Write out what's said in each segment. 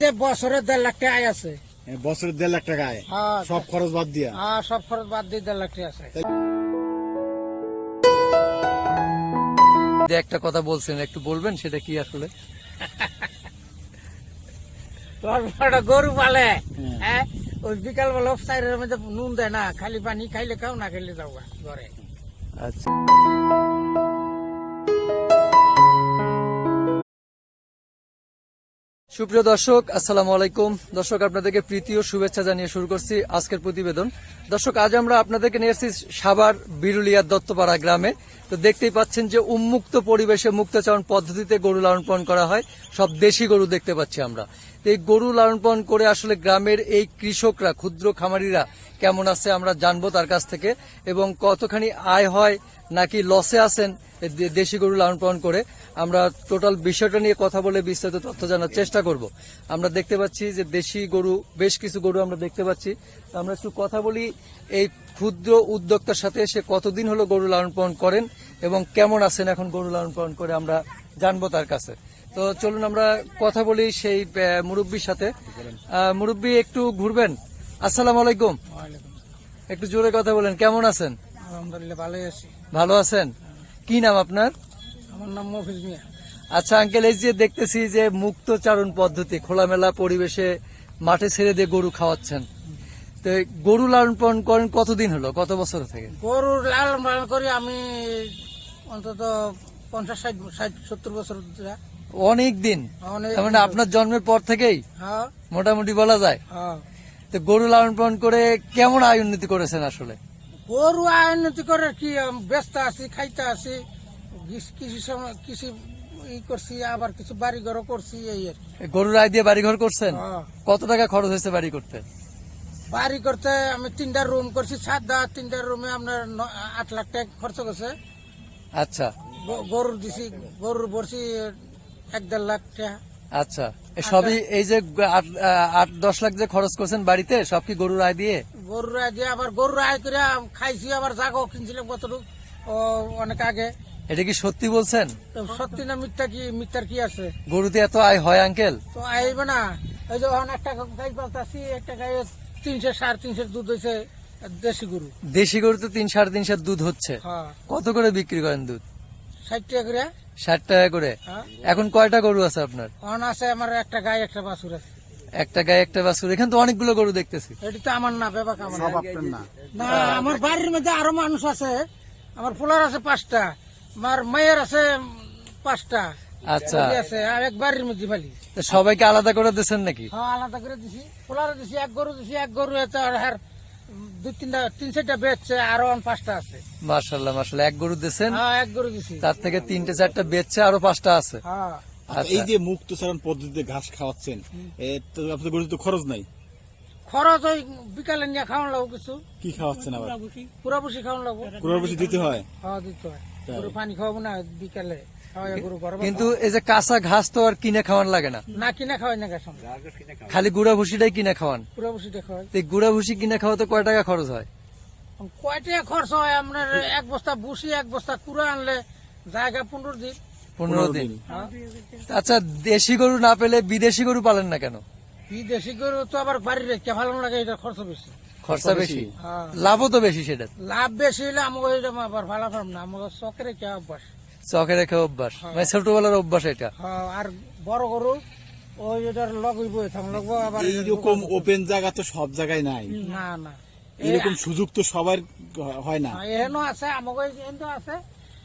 বছরে 1.5 লাখ টাকা আয় আছে। বছরে 1.5 লাখ টাকা আয়, সব খরচ বাদ দিয়া? সব খরচ বাদ দিয়ে 1.5 লাখ টাকা আছে। একটা কথা বলছেন, একটু বলবেন সেটা কি আসলে? গরু পালে, হ্যাঁ, ওই বিকাল বেলা সাইডের মধ্যে নুন দেয় না, খালি পানি খাইলে খাও, না খাইলে যাও ঘরে। আচ্ছা, সুপ্রিয় দর্শক, আসসালামু আলাইকুম। দর্শক, আপনাদেরকে প্রীতি ও শুভেচ্ছা জানিয়ে শুরু করছি আজকের প্রতিবেদন। দর্শক, আজ আমরা আপনাদেরকে নিয়ে এসেছি সাভার বিরুলিয়ার দত্তপাড়া গ্রামে। তো দেখতেই পাচ্ছেন যে উন্মুক্ত পরিবেশে মুক্তচারণ পদ্ধতিতে গরু লালন পালন করা হয়। সব দেশি গরু দেখতে পাচ্ছি আমরা। এই গরু লালন পালন করে আসলে গ্রামের এই কৃষকরা, ক্ষুদ্র খামারিরা কেমন আছে আমরা জানবো তার কাছ থেকে, এবং কতখানি আয় হয় নাকি লসে আছেন দেশি গরু লালন পালন করে। আমরা টোটাল বিষয়টা নিয়ে কথা বলে বিস্তারিত তথ্য জানার চেষ্টা করব। আমরা দেখতে পাচ্ছি যে দেশি গরু, বেশ কিছু গরু আমরা দেখতে পাচ্ছি। আমরা একটু কথা বলি এই ক্ষুদ্র উদ্যোক্তার সাথে, সে কতদিন হলো গরু লালন পালন করেন এবং কেমন আছেন এখন গরু লালন পালন করে, আমরা জানবো তার কাছে। তো চলুন আমরা কথা বলি সেই মুরব্বীর সাথে। মুরব্বী, একটু ঘুরবেন। আসসালামু আলাইকুম। একটু জোরে কথা বলেন, কেমন আছেন? আলহামদুলিল্লাহ, ভালোই আছি। ভালো আছেন? কি নাম আপনার? আমার নাম মফিজ মিয়া। আচ্ছা আঙ্কেল, এই যে দেখতেছি যে মুক্তচারণ পদ্ধতি, খোলামেলা পরিবেশে মাঠে ছেড়ে দিয়ে গরু খাওয়াচ্ছেন, তো গরু লালন পালন করেন কতদিন হলো, কত বছর থেকে? গরু লালন পালন করি আমি অন্তত 50-60-70 বছর ধরে। অনেক দিন, মানে আপনার জন্মের পর থেকেই মোটামুটি বলা যায়। তো গরু লালন পালন করে কেমন আয় উন্নতি করেছেন আসলে? গরু আয় উন্নতি করে কি, ব্যস্ত আছি, খাইতে আছি, কৃষি করছি, আবার কিছু বাড়ি ঘরও করছি। এই গরুর আয় দিয়ে বাড়ি ঘর করছেন? কত টাকা খরচ হয়েছে বাড়ি করতে? বাড়ি করতে আমি 3টা রুম করছি, 3টা রুমে আপনার 8 লাখ টাকা খরচ করছে। আচ্ছা, গরুর দিছি, গরুর বসি 1-1.5 লাখ টাকা। আচ্ছা, সবই এই যে 8-10 লাখ যে খরচ করছেন বাড়িতে, সব কি গরুর আয় দিয়ে? গরুর আয় দিয়ে, আবার গরুর আয় করে খাইছি, আবার জাগো কিনছিলাম কতটুকু অনেক আগে। এটা কি সত্যি বলছেন? সত্যি না মিথ্যা? কি মিথ্যার কি আছে? গরুতে এত আয় হয় আঙ্কেল? তো আইবে না। এই যে একটা গাই পালতাছি, একটা গায়ে 300-350 দুধ হয়েছে। দেশি গরু, দেশি গরু তো 3-3.5 দুধ হচ্ছে। কত করে বিক্রি করেন দুধ? 60 টাকা করে। 60 টাকা করে। এখন কয়টা গরু আছে আপনার? আছে আমার একটা গায়ে, একটা বাছুর আছে। একটা গায়ে একটা বাছুর, এখানে তো অনেকগুলো গরু দেখতেছি। এটি তো আমার না, বেবাক আমার না। আমার বাড়ির মধ্যে আরো মানুষ আছে। আমার পোলার আছে 5টা, আমার মেয়ের আছে 5টা। আচ্ছা, আর এক বাড়ির মধ্যে ফালি। সবাইকে আলাদা করে দিচ্ছেন নাকি? হ্যাঁ, আলাদা করে দিছি। পোলারে দিছি, এক গরু দিছি, এক গরু এতে আর 2-3টা বেচছে, আরো 5টা আছে। মাশাআল্লাহ মাশাআল্লাহ, এক গরু দিচ্ছেন? হ্যাঁ, এক গরু দিছি। তার থেকে 3-4টা বেচছে, আরো 5টা আছে। হ্যাঁ। এই যে মুক্তচারণ পদ্ধতিতে ঘাস খাওয়াচ্ছেন, আপনাদের গরুতে তো খরচ নাই? খরচ ওই বিকালে নিয়ে খাওয়ান লাগবো কিছু। কি খাওয়াচ্ছেন আবার? পুরা বসি খাওয়ান লাগবো। পুরা বসি দিতে হয়? হ্যাঁ, দিতে হয়। গরু পানি খাওয়াবো না বিকালে, কিন্তু এই যে কাঁচা ঘাস তো আর কিনে খাওয়ান লাগে না? না, কিনে খাওয়াই না, খালি গুড়া ভুসিটাই কিনে খাওয়ান? পুরা বসিটা খাওয়াই। গুড়া ভুসি কিনে খাওয়াতে কয় টাকা খরচ হয়? কয় টাকা খরচ হয় আপনার? 1 বস্তা ভুসি, 1 বস্তা কুড়া আনলে জায়গা 15 দিন। 15 দিন। আচ্ছা, দেশি গরু না পেলে বিদেশি গরু পালেন না কেন? বিদেশি গরু তো আবার বাড়ির রেখে ভালো লাগে, এটা খরচ বেশি। খরচা বেশি, লাভও তো বেশি। সেটা লাভ বেশি হলে আমাকে আবার ভালো পারব না, আমাকে চকে রেখে অভ্যাস। চকে রেখে অভ্যাস, মানে ছোটবেলার অভ্যাস এটা। আর বড় গরু ওই এটার লগই বই থাম লাগবো। আবার এইরকম ওপেন জায়গা তো সব জায়গায় নাই। না না, এরকম সুযোগ তো সবার হয় না। এখানেও আছে, আমাকে আছে,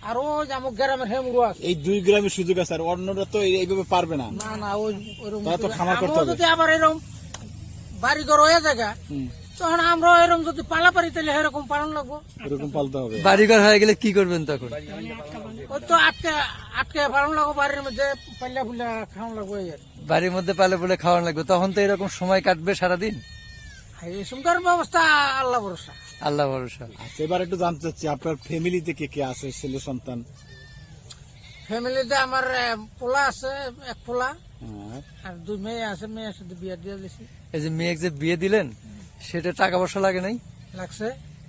আর ওই আমার গ্রামের হেমরু আছে। এই 2 গ্রামের সুযোগ আছে, আর অন্যরা তো এইভাবে পারবে না। না না, ওইরকম তো খামার করতে হবে। যদি আবার এরকম বাড়ি ঘর হয়ে জায়গা, তখন আমরা এরকম যদি পালা পারি, তাহলে এরকম পালন লাগবো। এরকম পালতে হবে। বাড়িঘর হয়ে গেলে কি করবেন তখন? ওই তো আটকে পালন লাগবো, বাড়ির মধ্যে পাল্লা ফুল্লা খাওয়ান লাগবো। বাড়ির মধ্যে পালে বলে খাওয়ান লাগবে, তখন তো এরকম সময় কাটবে সারাদিন। এই সুন্দর ব্যবস্থা, আল্লাহ ভরসা। আল্লাহ ভরসা। এবার একটু জানতে চাচ্ছি, আপনার ফ্যামিলিতে কে কে আছে, ছেলে সন্তান? ফ্যামিলিতে আমার পোলা আছে, 1 পোলা, আর 2 মেয়ে আছে। মেয়ের সাথে বিয়ে দিয়ে দিয়েছি। এই যে মেয়ে যে বিয়ে দিলেন, সেটা টাকা পয়সা লাগে নাই? লাগছে।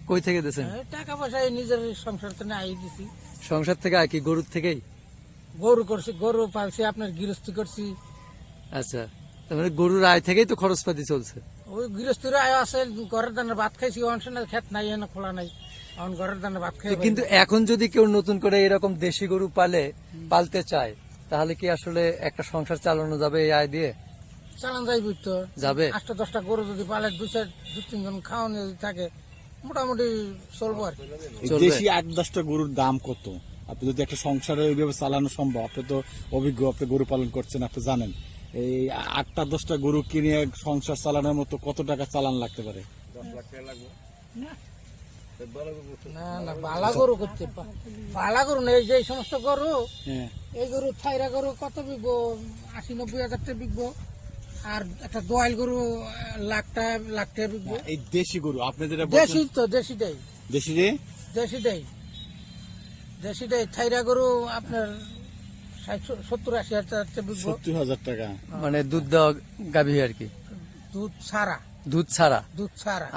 কই থেকে দিয়েছেন? টাকা পয়সা নিজের সংসার থেকে আই দিছি। সংসার থেকে আয় কি গরুর থেকেই? গরু করছি, গরু পালছি, আপনার গৃহস্থী করছি। আচ্ছা, তার মানে গরুর আয় থেকেই তো খরচপাতি চলছে। ওই গৃহস্থীর আয় আছে, ঘরের দানে ভাত খাইছি, অনশনে ক্ষেত নাই, এনে খোলা নাই, এখন ঘরের দানে ভাত খাই। কিন্তু এখন যদি কেউ নতুন করে এরকম দেশি গরু পালতে চায়, তাহলে কি আসলে একটা সংসার চালানো যাবে এই আয় দিয়ে? চালান যাইব তো, যাবে। 8-10টা গরু যদি পালে, 2-3 জন খাওয়ানো যদি থাকে, মোটামুটি চলবো আর কি। দেশি 8-10টা গরুর দাম কত? আপনি যদি একটা সংসারে ওইভাবে চালানো সম্ভব, আপনি তো অভিজ্ঞ, আপনি গরু পালন করছেন, আপনি জানেন এই 8-10টা গরু কিনে সংসার চালানোর মতো কত টাকা চালান লাগতে পারে? 10 লাখ টাকা লাগবে। না না, বালা গরু করতে, বালা গরু না, এই যে এই সমস্ত গরু, হ্যাঁ, এই গরু থাইরা গরু কত বিকবো? 80-90 হাজার টাকা বিকবো। আর একটা দোয়াল গরু লাখ টাকা বিকবো। এই দেশি গরু আপনি যেটা দেশি তো, দেশিটাই, দেশি রে, দেশিটাই থাইরা গরু আপনার 70-80 হাজার টাকা বিকবো। 70,000 টাকা। মানে দুধ দেওয়া গাভী আর কি, দুধ ছাড়া।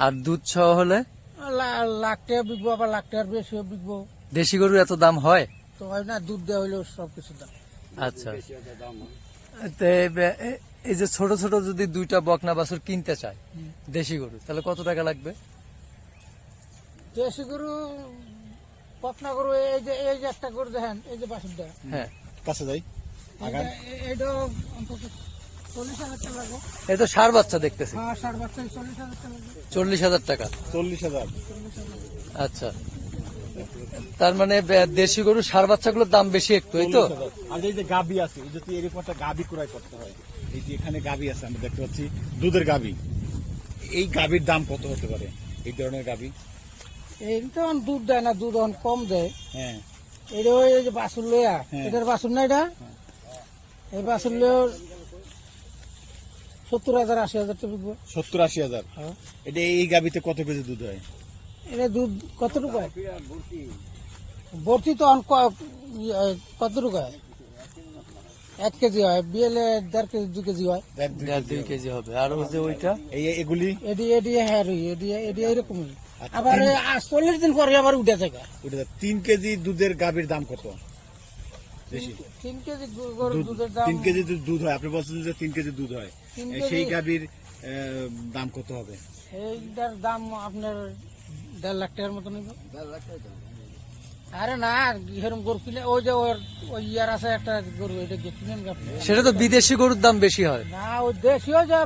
আর দুধ সহ হলে লাখ টাকা বিকবো, আবার লাখ টাকার বেশিও বিকবো। দেশি গরুর এত দাম হয়? তো হয় না, দুধ দেওয়া হইলেও সবকিছু দাম। আচ্ছা, তো এই যে ছোট ছোট যদি 2টা বকনা বাছুর কিনতে চায় দেশি গরু, তাহলে কত টাকা লাগবে? দেশি গরু, পটনা গরু, এই যে একটা গরু দেখেন, এই যে বাছুরটা, হ্যাঁ, কাছে যাই, এইটা অন্তত 40,000 টাকা লাগবে। এই তো ষাঁড় বাচ্চা দেখতেছি। হ্যাঁ, 60 বাচ্চা 40,000 টাকা লাগবে। 40,000 টাকা। 40,000। আচ্ছা, তার মানে দেশি গরু ষাঁড় বাচ্চাগুলোর দাম বেশি একটু, এই তো। 40,000। আর এই যে গাবি আছে, এই যে এরকম একটা গাবি ক্রয় করতে হয়, এই যে এখানে গাবি আছে, আমরা দেখতে পাচ্ছি দুধের গাবি, এই গাবির দাম কত হতে পারে? এই ধরনের গাবি এই তো দুধ দেয় না, দুধ অনেক কম দেয়। হ্যাঁ, এটা ওই যে বাছুর লইয়া, এটার বাছুর না, এটা এই বাছুর লইয়া 70,000-80,000 টাকা বিকবো। 70-80,000। হ্যাঁ। এটা এই গাবিতে কত কেজি দুধ হয়? এটা দুধ কতটুকু হয়? ভর্তি তো কতটুকু হয়? 1 কেজি হয়, বিয়েলে 1.5 কেজি 2 কেজি হয়। 2 কেজি হবে। আর ওই যে ওইটা এগুলি এডি এরকমই। আবার 40 দিন পরে আবার উঠে থাকে। 3 কেজি দুধের গাবির দাম কত? বেশি। 3 কেজি গরুর দুধের দাম, 3 কেজি দুধ হয়, আপনি বলছেন যে 3 কেজি দুধ হয়, 3 কেজি। সেই গাবির দাম কত হবে? এইটার দাম আপনার 1.5 লাখ টাকার মতো নিব। 1.5 লাখ টাকা। আরে না, এরকম গরু কিনে, ওই যে ওই ইয়ার আছে একটা গরু, এটা কিনেন আপনি। সেটা তো বিদেশি গরুর দাম বেশি হয়। না, ওই দেশীয় যে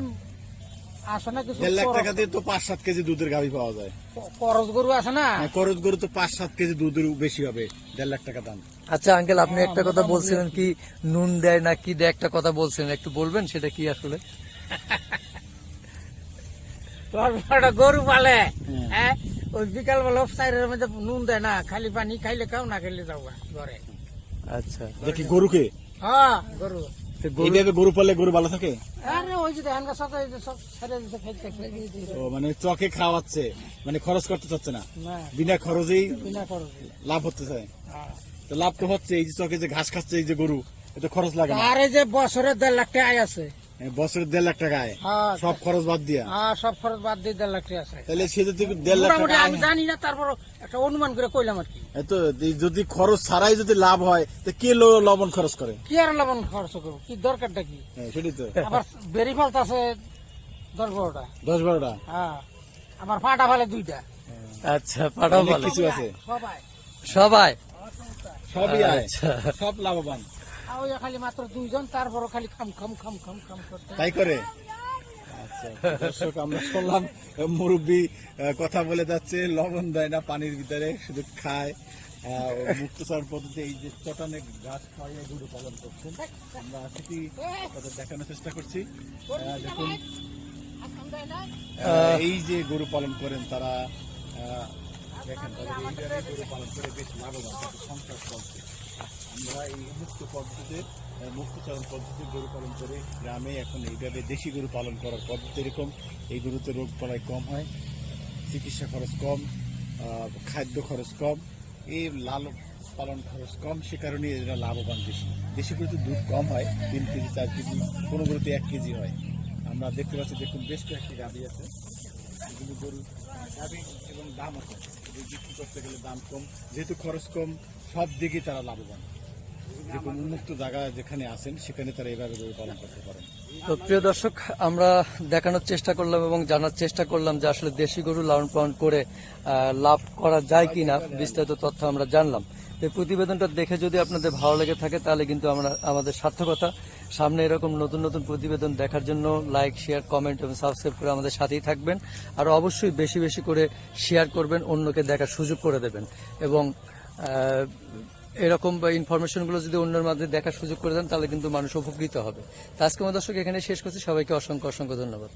আছে না কিছু 1.5 লাখ টাকা দিয়ে তো 5-7 কেজি দুধের গাবি পাওয়া যায়। করজ গরু আছে না, করজ গরু তো 5-7 কেজি দুধের বেশি হবে, 1.5 লাখ টাকা দাম। আচ্ছা আঙ্কেল, আপনি একটা কথা বলছিলেন, কি নুন দেয় না কি দেয় একটা কথা বলছিলেন, একটু বলবেন সেটা কি আসলে? একটা গরু পালে, হ্যাঁ, ওই বিকাল বেলা সাইডের মধ্যে নুন দেয় না, খালি পানি খাইলে খাও, না খাইলে যাও ঘরে। আচ্ছা, দেখি গরুকে, হ্যাঁ, গরু এইভাবে গরু পালে গরু ভালো থাকে? আরে ওই যে দেখেন সব ছেড়ে দিতে খাইতে ও মানে চকে খাওয়াচ্ছে, মানে খরচ করতে চাচ্ছে না, না, বিনা খরচেই বিনা খরচ। লাভ হতে চায়। তো লাভ তো হচ্ছে, এই যে চকে যে ঘাস খাচ্ছে এই যে গরু, এটা খরচ লাগে না। আর এই যে বছরে 1.5 লাখ টাকা আয় আছে, বছরে 1.5 লাখ টাকা আয়, হ্যাঁ, সব খরচ বাদ দিয়া। হ্যাঁ, সব খরচ বাদ দিয়ে 1.5 লাখ টাকা আছে। তাহলে সে যদি 1.5 লাখ মোটামুটি টাকা আমি জানি না, তারপর একটা অনুমান করে কইলাম আর কি। তো যদি খরচ ছাড়াই যদি লাভ হয়, তো কে লবণ খরচ করে? কি আর লবণ খরচ করবো, কি দরকারটা কি? সেটাই তো। আবার বেরি ফালতে আছে 10-12টা। 10-12টা। হ্যাঁ, আমার পাটা ফালে 2টা। আচ্ছা, পাঠাও অনেক ভালো। কিছু আছে, সবাই সবাই সবই আয়, আচ্ছা। সব লাভবান। ওই খালি মাত্র 2 জন, তারপরও খালি খাম করতে। তাই করে। আচ্ছা, দর্শক, আমরা শুনলাম মুরব্বী কথা বলে যাচ্ছে, লবণ দেয় না পানির ভিতরে, শুধু খায়। মুক্তচারণ পদ্ধতি, এই যে চটানে ঘাস খাওয়াইয়া গরু পালন করছেন, আমরা সেটি তাদের দেখানোর চেষ্টা করছি। দেখুন, এই যে গরু পালন করেন তারা, দেখেন তাদের এইভাবে গরু পালন করে বেশ লাভবান, তাদের সংসার চলছে। আমরা এই মুক্তচারণ পদ্ধতি গরু পালন করে গ্রামে এখন এইভাবে দেশি গরু পালন করার পদ্ধতি এরকম। এই গরুতে রোগ বালাই কম হয়, চিকিৎসা খরচ কম, খাদ্য খরচ কম, এই লাল পালন খরচ কম, সে কারণে এরা লাভবান বেশি। দেশি গরুতে দুধ কম হয়, 3 কেজি 4 কেজি, কোনো গরুতে 1 কেজি হয়। আমরা দেখতে পাচ্ছি, দেখুন বেশ কয়েকটি গাভী আছে, এগুলো গরু গাভী এবং দাম আছে, বিক্রি করতে গেলে দাম কম, যেহেতু খরচ কম, সব দিকে তারা লাভবান। যেরকম উন্মুক্ত জায়গা যেখানে আছেন সেখানে তারা এইভাবে গরু পালন করতে পারেন। তো প্রিয় দর্শক, আমরা দেখানোর চেষ্টা করলাম এবং জানার চেষ্টা করলাম যে আসলে দেশি গরু লালন পালন করে লাভ করা যায় কিনা, বিস্তারিত তথ্য আমরা জানলাম। এই প্রতিবেদনটা দেখে যদি আপনাদের ভালো লেগে থাকে তাহলে কিন্তু আমরা আমাদের সার্থকতা। সামনে এরকম নতুন নতুন প্রতিবেদন দেখার জন্য লাইক, শেয়ার, কমেন্ট এবং সাবস্ক্রাইব করে আমাদের সাথেই থাকবেন। আর অবশ্যই বেশি বেশি করে শেয়ার করবেন, অন্যকে দেখার সুযোগ করে দেবেন এবং এরকম ইনফরমেশনগুলো যদি অন্যের মাঝে দেখার সুযোগ করে দেন তাহলে কিন্তু মানুষ উপকৃত হবে। তো আজকে আমার দর্শক এখানে শেষ করছি। সবাইকে অসংখ্য অসংখ্য ধন্যবাদ।